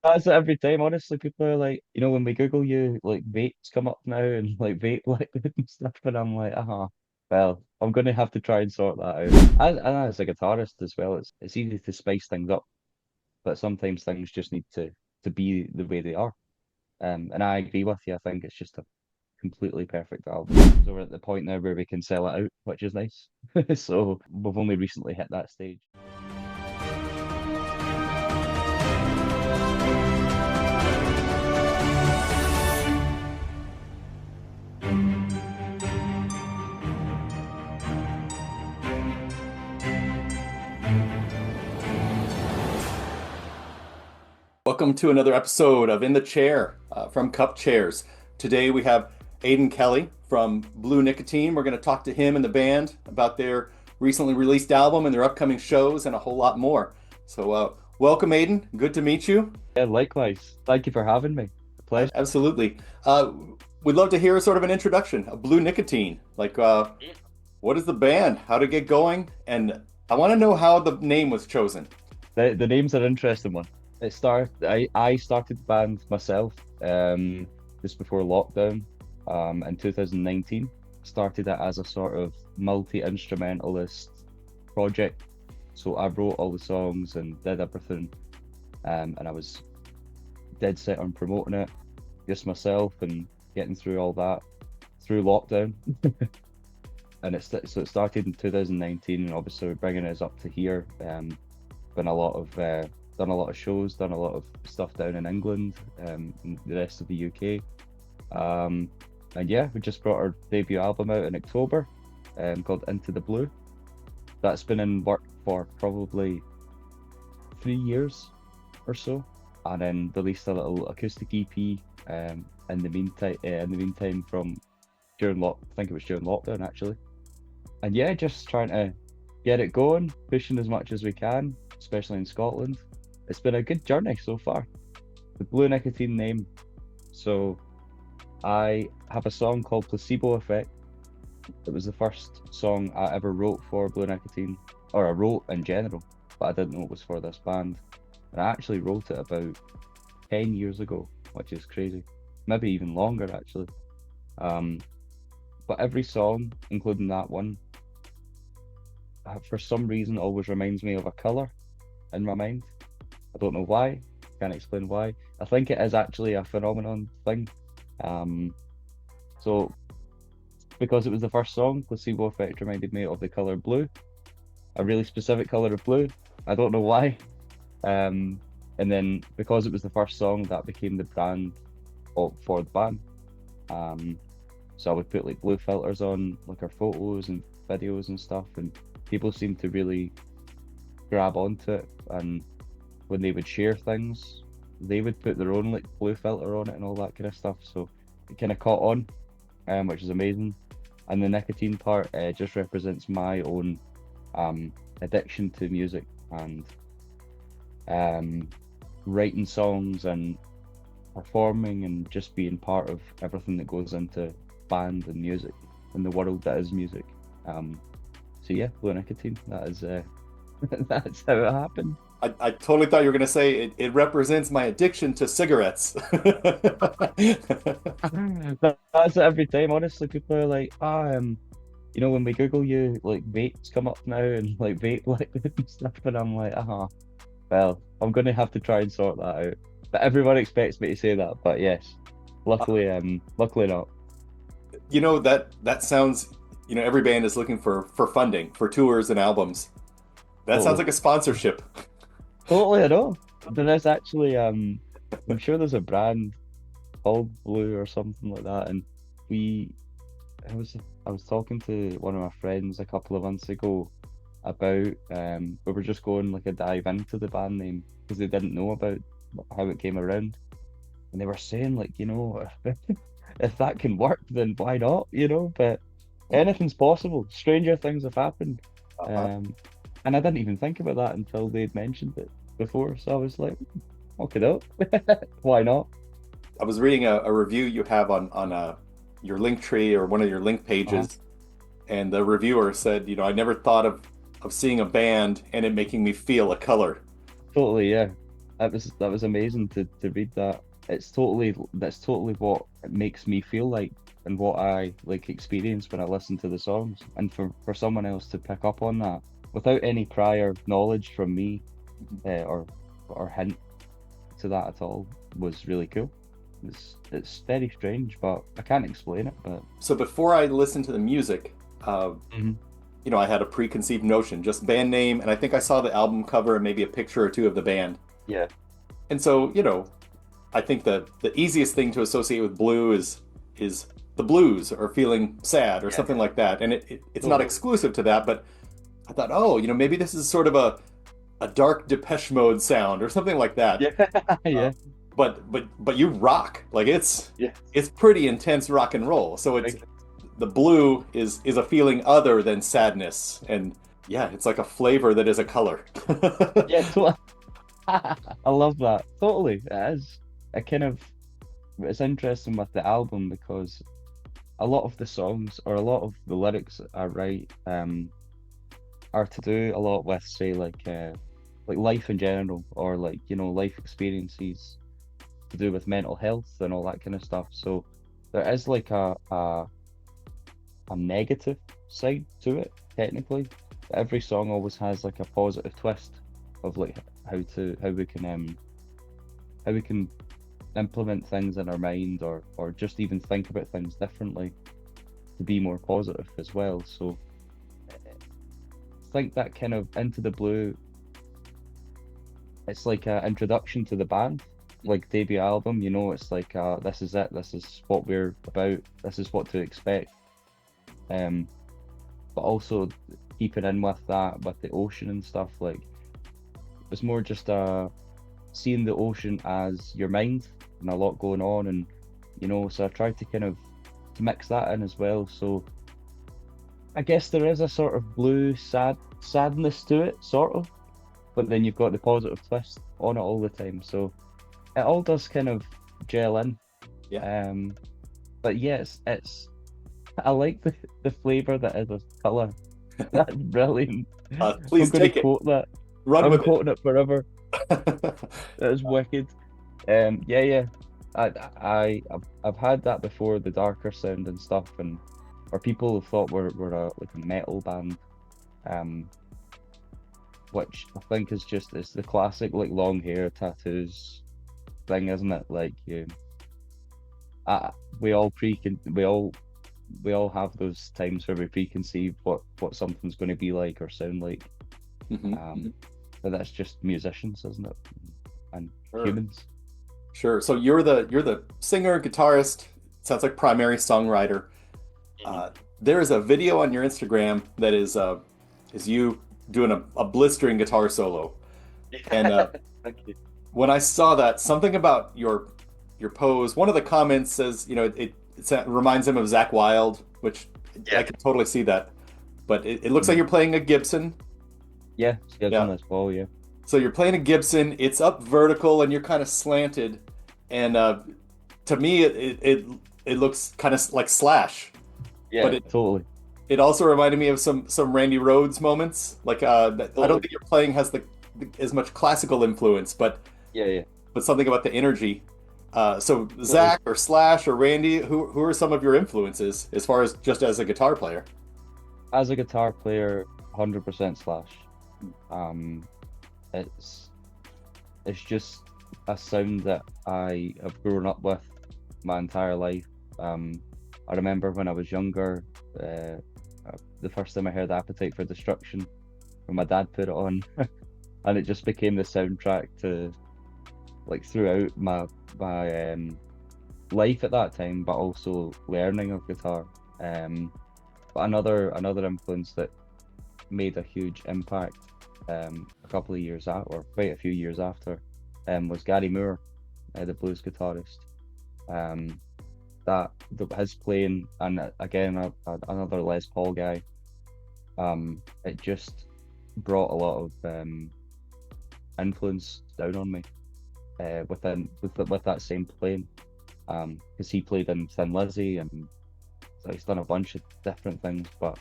That's it every time. Honestly, people are like, when we Google you, like vapes come up now and like vape liquid and stuff, and I'm like, well, I'm gonna have to try and sort that out. As a guitarist as well, it's easy to spice things up, but sometimes things just need to be the way they are. And I agree with you. I think it's just a completely perfect album. So we're at the point now where we can sell it out, which is nice. So we've only recently hit that stage. Welcome to another episode of In the Chair from Cupchairs. Today we have Aidan Kelly from Blue Nicotine. We're going to talk to him and the band about their recently released album and their upcoming shows and a whole lot more. So, welcome, Aidan. Good to meet you. Yeah, likewise. Thank you for having me. A pleasure. Absolutely. We'd love to hear sort of an introduction of Blue Nicotine. What is the band? How to get going? And I want to know how the name was chosen. The name's an interesting one. I started the band myself just before lockdown in 2019. Started it as a sort of multi-instrumentalist project. So I wrote all the songs and did everything, and I was dead set on promoting it just myself and getting through all that through lockdown. And it started in 2019, and obviously we're bringing us up to here. Been a lot of done a lot of shows, done a lot of stuff down in England, and the rest of the UK. And yeah, we just brought our debut album out in October, called Into the Blue. That's been in work for probably 3 years or so, and then released a little acoustic EP. In the meantime, from I think it was during lockdown actually. And yeah, just trying to get it going, pushing as much as we can, especially in Scotland. It's been a good journey so far. The Blue Nicotine name. So I have a song called Placebo Effect. It was the first song I ever wrote for Blue Nicotine, or I wrote in general, but I didn't know it was for this band. And I actually wrote it about 10 years ago, which is crazy. Maybe even longer actually. But every song, including that one, for some reason always reminds me of a colour in my mind. I don't know why, can't explain why. I think it is actually a phenomenon thing. So because it was the first song, Placebo Effect reminded me of the colour blue, a really specific colour of blue. I don't know why. And then because it was the first song, that became the brand for the band. So I would put like blue filters on like our photos and videos and stuff, and people seemed to really grab onto it. And when they would share things, they would put their own like blue filter on it and all that kind of stuff. So it kind of caught on, which is amazing. And the nicotine part just represents my own addiction to music and writing songs and performing and just being part of everything that goes into band and music and the world that is music. So yeah, Blue Nicotine. That is that's how it happened. I totally thought you were going to say it represents my addiction to cigarettes. That's it every time. Honestly, people are like, when we Google you, like vapes come up now and like vape liquid and stuff, and I'm like, well, I'm gonna have to try and sort that out. But everyone expects me to say that, but yes, luckily not. That sounds, every band is looking for funding for tours and albums. That sounds Totally, like a sponsorship. totally, I know. There is actually, I'm sure there's a brand called Blue or something like that, and we, I was talking to one of my friends a couple of months ago about, we were just going like a dive into the band name because they didn't know about how it came around, and they were saying like, if that can work, then why not? But anything's possible. Stranger things have happened. Uh-huh. Um, and I didn't even think about that until they'd mentioned it before. So I was like, okay, up. Why not? I was reading a review you have on your link tree or one of your link Uh-huh. pages, and the reviewer said, I never thought of seeing a band and it making me feel a color. Totally, yeah. that was amazing to read that. That's totally what it makes me feel like and what I like experience when I listen to the songs. And for someone else to pick up on that without any prior knowledge from me, or hint to that at all was really cool. It's very strange, but I can't explain it. But So before I listened to the music, Mhm. I had a preconceived notion, just band name, and I think I saw the album cover and maybe a picture or two of the band. Yeah, And so, I think the easiest thing to associate with blue is the blues or feeling sad or yeah, something like that. And it's not totally. exclusive to that, but I thought, oh, maybe this is sort of a dark Depeche Mode sound or something like that. Yeah, Uh, yeah, but you rock. Like yeah. it's pretty intense rock and roll. So it's Like, the blue is a feeling other than sadness. And yeah, it's like a flavor that is a color. yeah, totally. I love that. Totally, it is. I kind of It's interesting with the album because a lot of the songs or a lot of the lyrics I write are to do a lot with, say, like life in general, or like life experiences to do with mental health and all that kind of stuff. So there is like a negative side to it technically. Every song always has like a positive twist of like how we can implement things in our mind, or just even think about things differently to be more positive as well. So I think that kind of Into the Blue, it's like an introduction to the band, like debut album. It's like this is it. This is what we're about. This is what to expect. Um, but also keeping in with that, with the ocean and stuff. Like it's more just seeing the ocean as your mind and a lot going on, and so I tried to kind of to mix that in as well. So I guess there is a sort of blue sadness to it, sort of, but then you've got the positive twist on it all the time. So it all does kind of gel in. Yeah. But yes, it's I like the flavor that is of color. That's brilliant. I'm Please gonna take it. quote that. Run I'm with quoting it forever. it. That is wicked. Yeah, yeah. I've had that before, the darker sound and stuff, and or people have thought we're like a metal band, um, which I think is the classic like long hair tattoos thing, isn't it? Like uh, we all we all have those times where we preconceive what something's going to be like or sound like. Mhm. But that's just musicians, isn't it? And Sure. humans. Sure. So you're the singer, guitarist, sounds like primary songwriter. Mhm. Uh, there is a video on your Instagram that is you doing a blistering guitar solo. And Thank you. when I saw that, something about your pose, one of the comments says, it reminds him of Zach Wild, which I Yeah. can totally see that. But it looks like Mhm. you're playing a Gibson. Yeah, Yeah. scheduling this ball, yeah. So you're playing a Gibson. It's up vertical and you're kind of slanted. And to me, it looks kind of like Slash, but Yeah, totally. it also reminded me of some Randy Rhoads moments. Like I don't Totally. think your playing has as much classical influence, Yeah, yeah, but something about the energy. So totally. Zach or Slash or Randy, who are some of your influences as far as just as a guitar player? As a guitar player, 100% Slash. Um, it's it's just a sound that I have grown up with my entire life. I remember when I was younger, the first time I heard Appetite for Destruction, when my dad put it on, and it just became the soundtrack to like throughout my life at that time, but also learning of guitar. But another influence that made a huge impact a couple of years after, or quite a few years after, was Gary Moore, the blues guitarist. Um, his playing, and again another Les Paul guy. It just brought a lot of influence down on me with that same playing. Because he played in Thin Lizzy, and so he's done a bunch of different things. But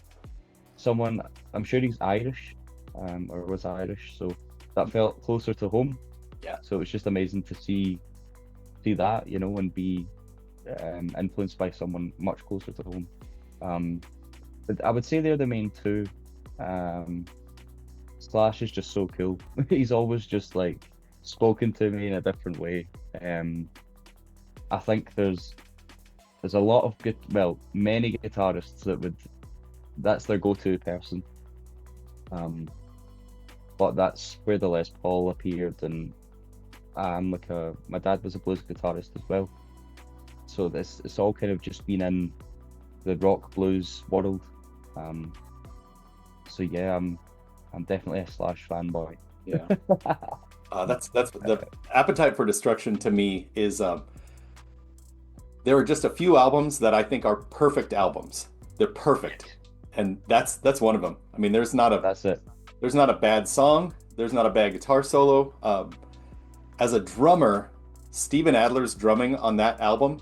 someone, I'm sure he's Irish, or was Irish, so that felt closer to home. Yeah. So it's just amazing to see that, you know, and be influenced by someone much closer to home. But I would say they're the main two. Slash is just so cool. He's always just like spoken to me in a different way. I think there's a lot of good, well, many guitarists that that's their go-to person. But that's where the Les Paul appeared, and my dad was a blues guitarist as well. So it's all kind of just been in the rock blues world. So yeah, I'm definitely a Slash fanboy. Yeah. That's the Appetite for Destruction to me is there are just a few albums that I think are perfect albums. They're perfect, and that's one of them. I mean, That's it. there's not a bad song. There's not a bad guitar solo. As a drummer, Steven Adler's drumming on that album,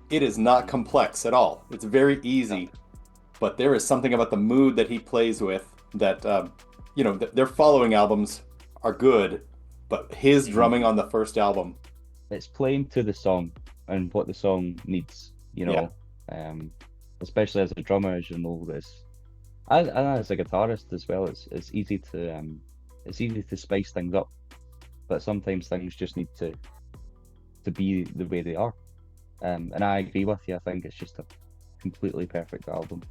it is not complex at all. It's very easy, but there is something about the mood that he plays with that, their following albums are good, but his drumming on the first album. It's playing to the song and what the song needs, you know. Especially as a drummer, as you know, and as a guitarist as well. It's easy to spice things up, but sometimes things just need to be the way they are. And I agree with you. I think it's just a completely perfect album.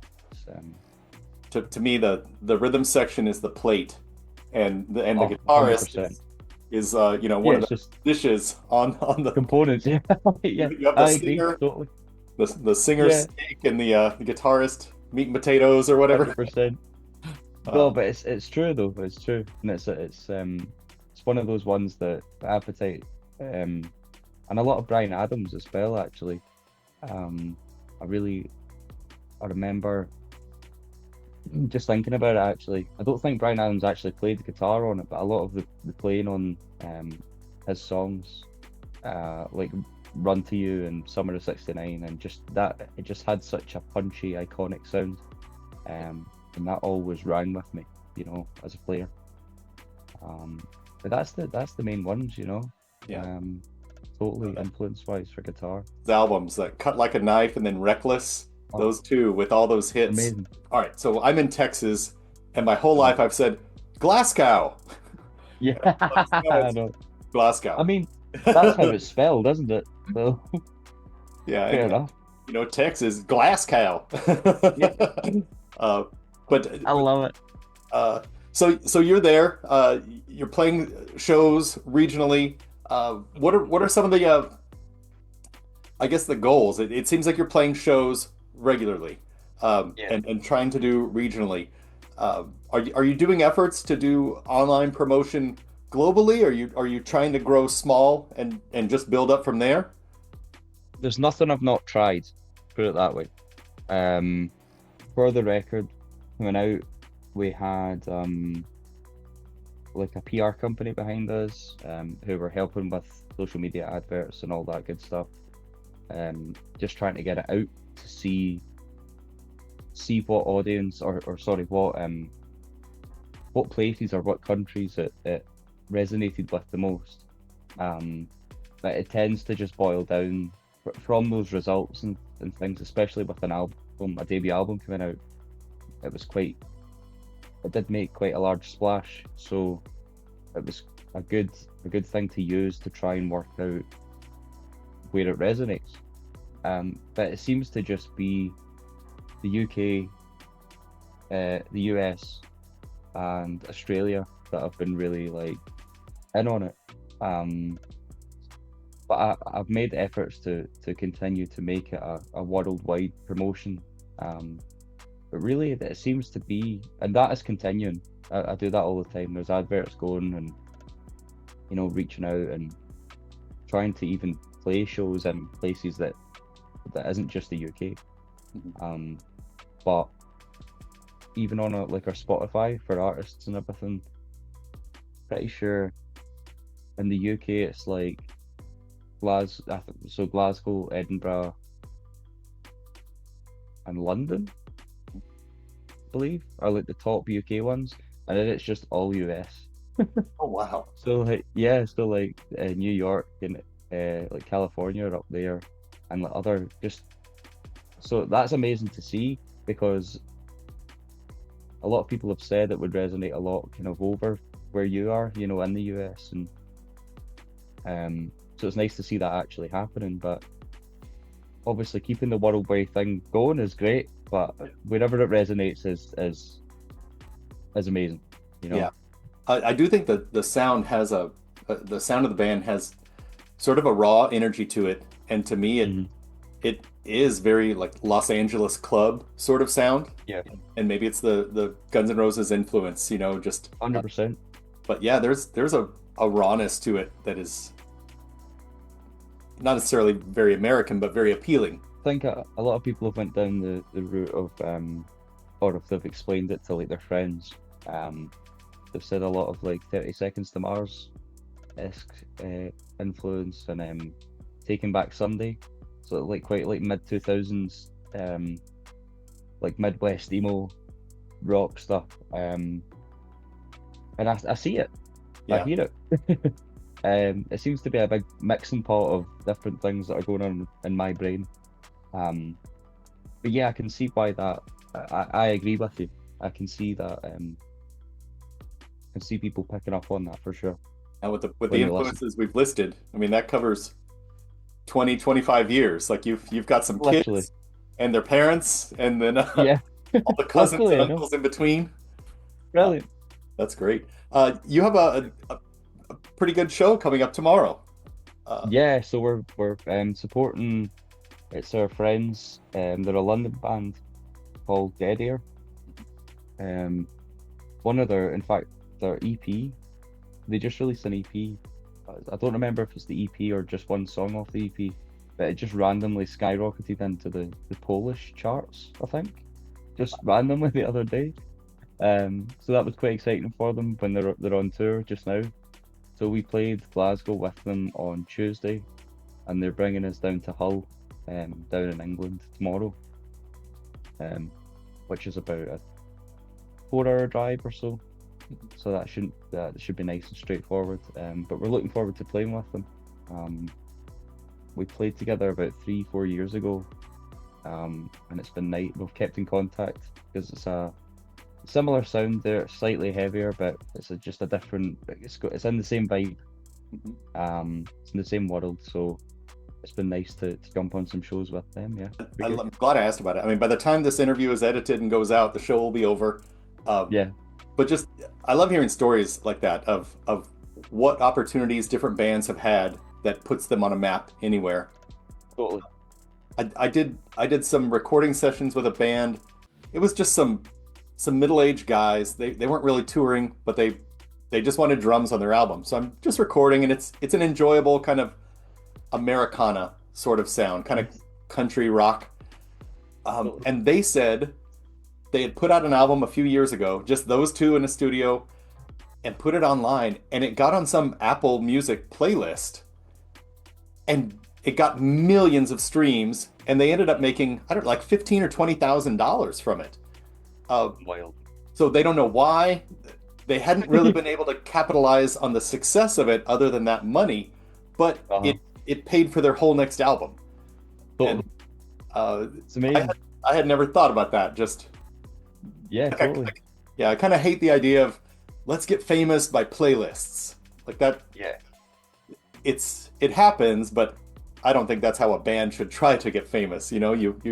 To me, the rhythm section is the plate, and the guitarist 100%. is one of the just dishes on the components. Yeah, yeah. You have the I agree singer, totally. the singer's steak, and the guitarist meat and potatoes or whatever. 100%. No, but it's true though. It's true, and it's one of those ones that Appetite, and a lot of Bryan Adams as well. Actually, I remember just thinking about it. Actually, I don't think Bryan Adams actually played the guitar on it, but a lot of the playing on his songs, like Run to You and Summer of '69, and just that, it just had such a punchy, iconic sound, and that always rang with me, you know, as a player. But that's the main ones, you know. Yeah. Totally influence-wise for guitar. The albums that Cut Like a Knife and then Reckless, those two with all those hits. Amazing. All right, so I'm in Texas, and my whole life I've said Glasgow. Yeah, I know. Glasgow. I mean, that's how it's spelled, isn't it? So yeah, fair enough. You know, Texas, Glasgow. But I love it. So you're there. You're playing shows regionally. What are some of the I guess the goals? It seems like you're playing shows regularly, and trying to do regionally. Are you doing efforts to do online promotion globally? Are you trying to grow small and just build up from there? There's nothing I've not tried, put it that way. For the record, coming out, we had like a PR company behind us, who were helping with social media adverts and all that good stuff. Just trying to get it out to see what audience or sorry, what places or what countries it resonated with the most. But it tends to just boil down from those results and things, especially with an album, a debut album coming out. It did make quite a large splash, so it was a good thing to use to try and work out where it resonates. But it seems to just be the UK, the US, and Australia that have been really like in on it. But I've made efforts to continue to make it a worldwide promotion. But really, it seems to be, and that is continuing. I do that all the time. There's adverts going, and you know, reaching out and trying to even play shows in places that isn't just the UK. But even on our Spotify for artists and everything, pretty sure in the UK it's like Glasgow, Edinburgh, and London, I believe, are like the top UK ones, and then it's just all US. Oh wow. So like yeah, so like New York and like California are up there, and like other just so that's amazing to see because a lot of people have said it would resonate a lot kind of over where you are, in the US, and so it's nice to see that actually happening. But obviously, keeping the worldwide thing going is great, but wherever it resonates is amazing, you Yeah. know. I do think that the sound of the band has sort of a raw energy to it, and to me, Hmm. it is very like Los Angeles club sort of sound, Yeah, and maybe it's the Guns N' Roses influence, just. 100%. But yeah, there's a rawness to it that is not necessarily very American, but very appealing. I think a lot of people have went down the route of or if they've explained it to like their friends, um, they've said a lot of like 30 Seconds to Mars esque influence and Taking Back Sunday, so like quite like mid 2000s, like Midwest emo rock stuff, and I see it, I Yeah. hear it. It seems to be a big mixing pot of different things that are going on in my brain. But yeah, I can see why that. I agree with you. I can see that. Can see people picking up on that for sure And with the when they listen. influences we've listed, I mean that covers 20, 25 years. Like you've got some Literally, kids and their parents, and then yeah. all the cousins Luckily, and I know. uncles in between. Uh, Brilliant. that's great. You have a pretty good show coming up tomorrow. Uh, Yeah, so we're supporting. It's our friends. They're a London band called Dead Air. Um, one of their, in fact, their EP. They just released an EP. I don't remember if it's the EP or just one song off the EP, but it just randomly skyrocketed into the Polish charts, I think, just randomly the other day. So that was quite exciting for them when they're on tour just now. So we played Glasgow with them on Tuesday, and they're bringing us down to Hull, down in England tomorrow, um, which is about a 4 hour drive or so. So that should be nice and straightforward. But we're looking forward to playing with them. Um, we played together about 3-4 years ago, and it's been nice. We've kept in contact because it's a similar sound there, slightly heavier, but just a different. It's in the same vibe. It's in the same world, so it's been nice to jump on some shows with them. Yeah, be good. I'm glad I asked about it. I mean, by the time this interview is edited and goes out, the show will be over. Um, Yeah, but just I love hearing stories like that of what opportunities different bands have had that puts them on a map anywhere. totally. I did some recording sessions with a band. It was just some middle-aged guys. They weren't really touring, but they just wanted drums on their album. So I'm just recording, and it's an enjoyable kind of Americana sort of sound, kind of country rock. Totally. And they said they had put out an album a few years ago, just those two in a studio, and put it online, and it got on some Apple Music playlist, and it got millions of streams, and they ended up making, I don't know, like 15 or $20,000 from it. Uh, Wild. so they don't know why. They hadn't really been able to capitalize on the success of it other than that money, but Uh-huh. it paid for their whole next album. And Totally. uh, It's amazing. I had never thought about that. Just Yeah, like, totally. yeah, I kind of hate the idea of let's get famous by playlists like that. Yeah, It happens, but I don't think that's how a band should try to get famous. You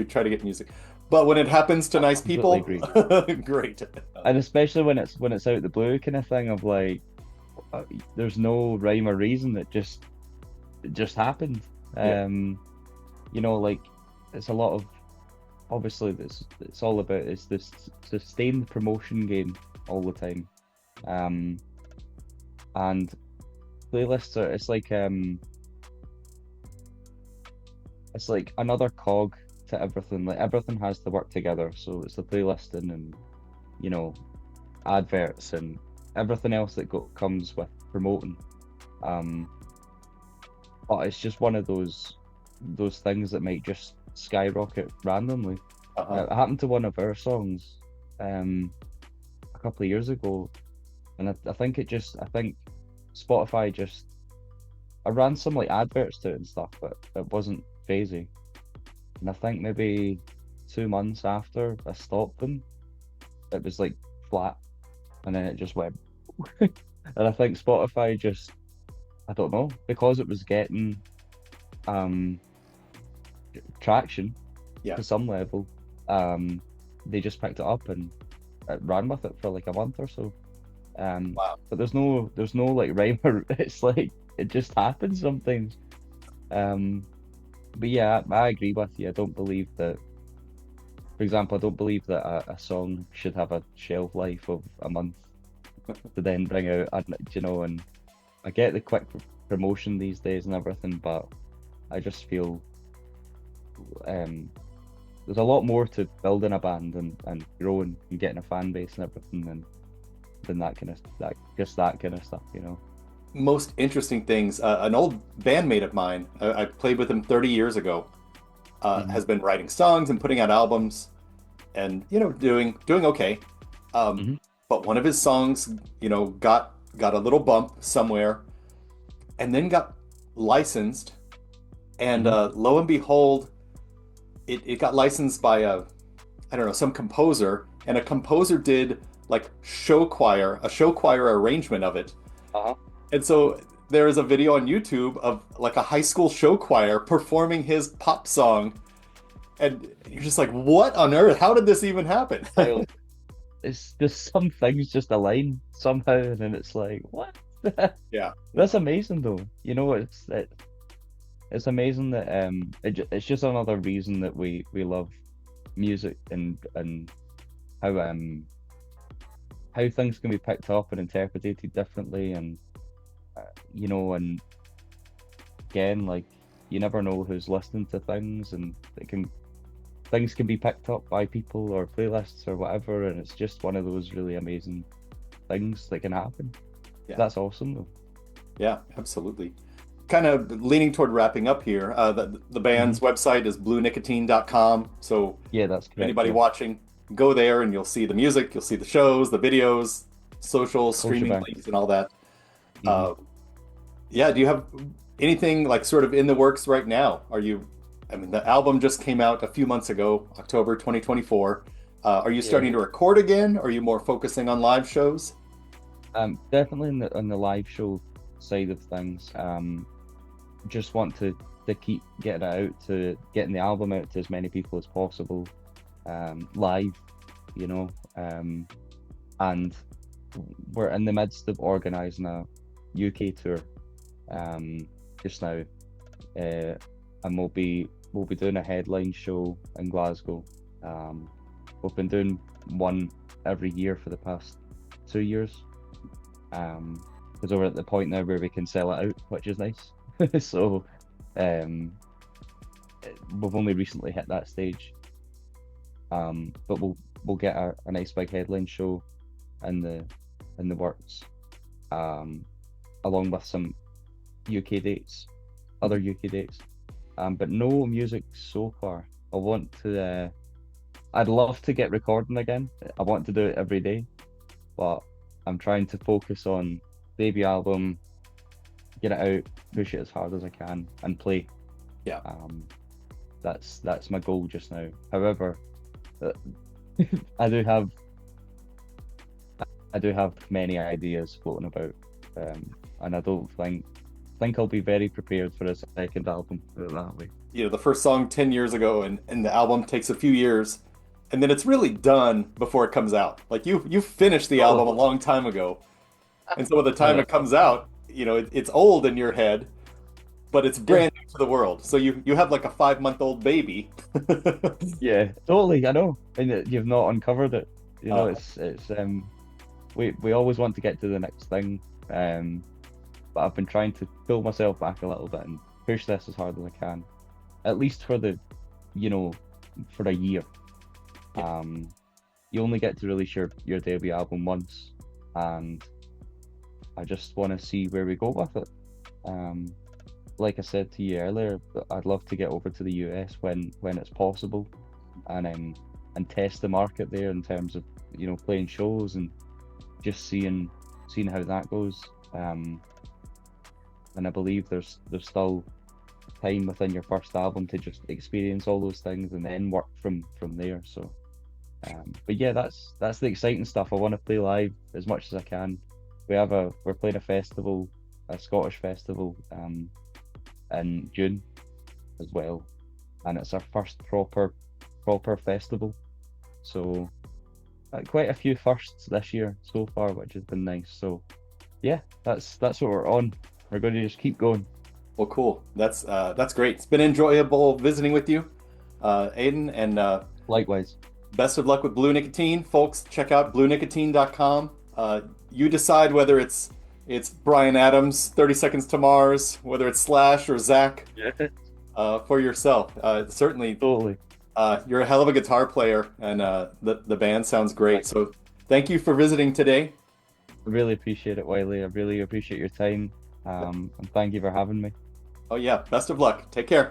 try to get music, but when it happens to I nice completely people, agree. great. And especially when it's out the blue kind of thing of like, there's no rhyme or reason. It just happened. Yeah. Like it's a lot of obviously this it's all about is this sustained promotion game all the time. Um, and playlists are it's like another cog to everything. Like everything has to work together. So it's the playlisting and you know adverts and everything else that comes with promoting. Um, but it's just one of those things that might just skyrocket randomly. Uh-huh. It happened to one of our songs a couple of years ago. And I think I think Spotify just, I ran some like adverts to it and stuff, but it wasn't crazy. And I think maybe 2 months after I stopped them, it was like flat, and then it just went. And I think Spotify just, I don't know, because it was getting um traction Yeah. to some level, they just picked it up and it ran with it for like a month or so. Wow. But there's no like rhyme or it's like it just happens sometimes. But yeah, I agree with you. I don't believe that, for example, I don't believe that a song should have a shelf life of a month to then bring out, you know, and I get the quick promotion these days and everything, but I just feel there's a lot more to building a band and growing and getting a fan base and everything than that kind of that kind of stuff, you know. Most interesting things. An old bandmate of mine, I played with him 30 years ago, has been writing songs and putting out albums, and doing okay. Mhm. But one of his songs, got a little bump somewhere, and then got licensed, and lo and behold, it got licensed by I don't know, some composer, and a composer did like a show choir arrangement of it. Uh-huh. And so there is a video on YouTube of like a high school show choir performing his pop song. And you're just like, what on earth? How did this even happen? Well, it's just some things just align somehow, and then it's like, what? Yeah. That's amazing though. You know, it's amazing that it's just another reason that we love music and how things can be picked up and interpreted differently, and and again, like, you never know who's listening to things, and things can be picked up by people or playlists or whatever, and it's just one of those really amazing things that can happen. Yeah. That's awesome though. Yeah, absolutely. Kind of leaning toward wrapping up here. The band's website is bluenicotine.com. So Yeah, that's correct. anybody Yeah. watching, go there and you'll see the music, you'll see the shows, the videos, social streaming shebang. links, and all that. Yeah, do you have anything like sort of in the works right now? I mean, the album just came out a few months ago, October 2024. Are you starting to record again? Or are you more focusing on live shows? Definitely on the live show side of things. Just want to keep getting it out, to getting the album out to as many people as possible, live, and we're in the midst of organising a UK tour just now, and we'll be doing a headline show in Glasgow. We've been doing one every year for the past 2 years, because we're at the point now where we can sell it out, which is nice. So we've only recently hit that stage, but we'll get a nice big headline show in the works, along with some other UK dates, but no music so far. I'd love to get recording again. I want to do it every day, but I'm trying to focus on debut album, get it out, push it as hard as I can, and play. Yeah. That's my goal just now. However, I do have many ideas floating about, and I don't think I'll be very prepared for a second album, put it that way. The first song 10 years ago, and the album takes a few years, and then it's really done before it comes out. Like you finished the album a long time ago, and so by the time it comes out, it's old in your head, but it's brand new to the world. So you have like a 5-month-old baby. Yeah, totally. I know, and you've not uncovered it. It's we always want to get to the next thing, but I've been trying to pull myself back a little bit and push this as hard as I can, at least for for a year. You only get to release your debut album once, and I just want to see where we go with it. Like I said to you earlier, I'd love to get over to the US when it's possible, and test the market there in terms of playing shows and just seeing seeing how that goes. And I believe there's still time within your first album to just experience all those things and then work from there. So, but yeah, that's the exciting stuff. I want to play live as much as I can. We're playing a festival, a Scottish festival, in June as well, and it's our first proper festival. So quite a few firsts this year so far, which has been nice. So yeah, that's what we're on. We're going to just keep going. Well, cool. That's great. It's been enjoyable visiting with you, Aiden, and Likewise. best of luck with Blue Nicotine, folks. Check out bluenicotine.com. You decide whether it's Bryan Adams, 30 Seconds to Mars, whether it's Slash or Zach, for yourself. Certainly, Totally. you're a hell of a guitar player, and the band sounds great. So thank you for visiting today. I really appreciate it, Wiley. I really appreciate your time. And thank you for having me. Oh yeah, best of luck. Take care.